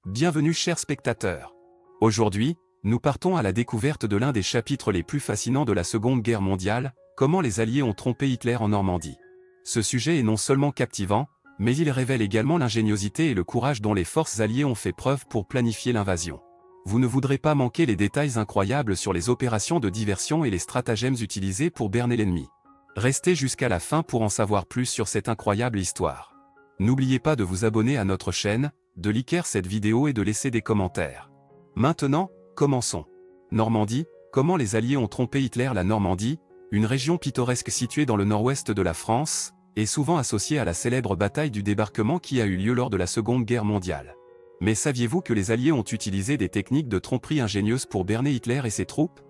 Bienvenue chers spectateurs. Aujourd'hui, nous partons à la découverte de l'un des chapitres les plus fascinants de la Seconde Guerre mondiale, comment les Alliés ont trompé Hitler en Normandie. Ce sujet est non seulement captivant, mais il révèle également l'ingéniosité et le courage dont les forces alliées ont fait preuve pour planifier l'invasion. Vous ne voudrez pas manquer les détails incroyables sur les opérations de diversion et les stratagèmes utilisés pour berner l'ennemi. Restez jusqu'à la fin pour en savoir plus sur cette incroyable histoire. N'oubliez pas de vous abonner à notre chaîne, de liker cette vidéo et de laisser des commentaires. Maintenant, commençons. Normandie, comment les Alliés ont trompé Hitler. La Normandie, une région pittoresque située dans le nord-ouest de la France, est souvent associée à la célèbre bataille du débarquement qui a eu lieu lors de la Seconde Guerre mondiale. Mais saviez-vous que les Alliés ont utilisé des techniques de tromperie ingénieuses pour berner Hitler et ses troupes?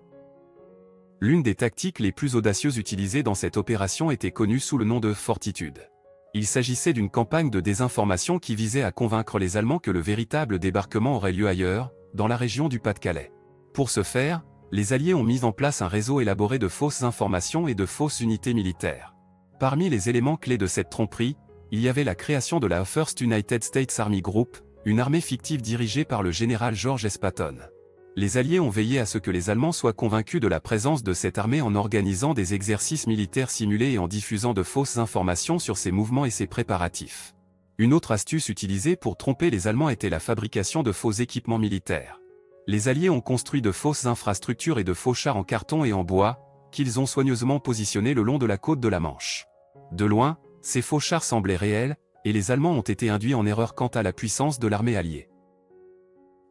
L'une des tactiques les plus audacieuses utilisées dans cette opération était connue sous le nom de fortitude. Il s'agissait d'une campagne de désinformation qui visait à convaincre les Allemands que le véritable débarquement aurait lieu ailleurs, dans la région du Pas-de-Calais. Pour ce faire, les Alliés ont mis en place un réseau élaboré de fausses informations et de fausses unités militaires. Parmi les éléments clés de cette tromperie, il y avait la création de la First United States Army Group, une armée fictive dirigée par le général George S. Patton. Les Alliés ont veillé à ce que les Allemands soient convaincus de la présence de cette armée en organisant des exercices militaires simulés et en diffusant de fausses informations sur ses mouvements et ses préparatifs. Une autre astuce utilisée pour tromper les Allemands était la fabrication de faux équipements militaires. Les Alliés ont construit de fausses infrastructures et de faux chars en carton et en bois, qu'ils ont soigneusement positionnés le long de la côte de la Manche. De loin, ces faux chars semblaient réels, et les Allemands ont été induits en erreur quant à la puissance de l'armée alliée.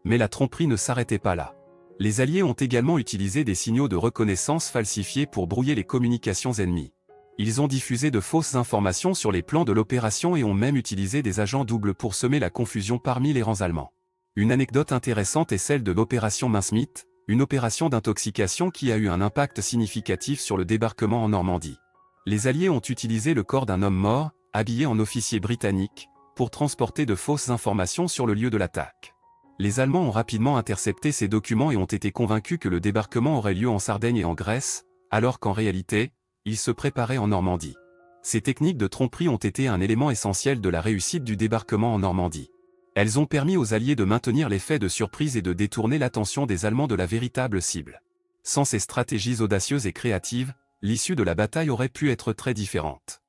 Mais la tromperie ne s'arrêtait pas là. Les Alliés ont également utilisé des signaux de reconnaissance falsifiés pour brouiller les communications ennemies. Ils ont diffusé de fausses informations sur les plans de l'opération et ont même utilisé des agents doubles pour semer la confusion parmi les rangs allemands. Une anecdote intéressante est celle de l'opération Mincemeat, une opération d'intoxication qui a eu un impact significatif sur le débarquement en Normandie. Les Alliés ont utilisé le corps d'un homme mort, habillé en officier britannique, pour transporter de fausses informations sur le lieu de l'attaque. Les Allemands ont rapidement intercepté ces documents et ont été convaincus que le débarquement aurait lieu en Sardaigne et en Grèce, alors qu'en réalité, ils se préparaient en Normandie. Ces techniques de tromperie ont été un élément essentiel de la réussite du débarquement en Normandie. Elles ont permis aux Alliés de maintenir l'effet de surprise et de détourner l'attention des Allemands de la véritable cible. Sans ces stratégies audacieuses et créatives, l'issue de la bataille aurait pu être très différente.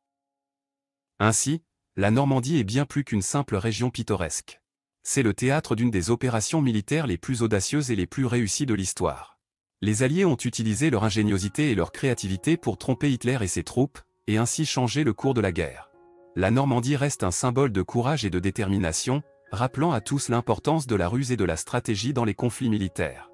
Ainsi, la Normandie est bien plus qu'une simple région pittoresque. C'est le théâtre d'une des opérations militaires les plus audacieuses et les plus réussies de l'histoire. Les Alliés ont utilisé leur ingéniosité et leur créativité pour tromper Hitler et ses troupes, et ainsi changer le cours de la guerre. La Normandie reste un symbole de courage et de détermination, rappelant à tous l'importance de la ruse et de la stratégie dans les conflits militaires.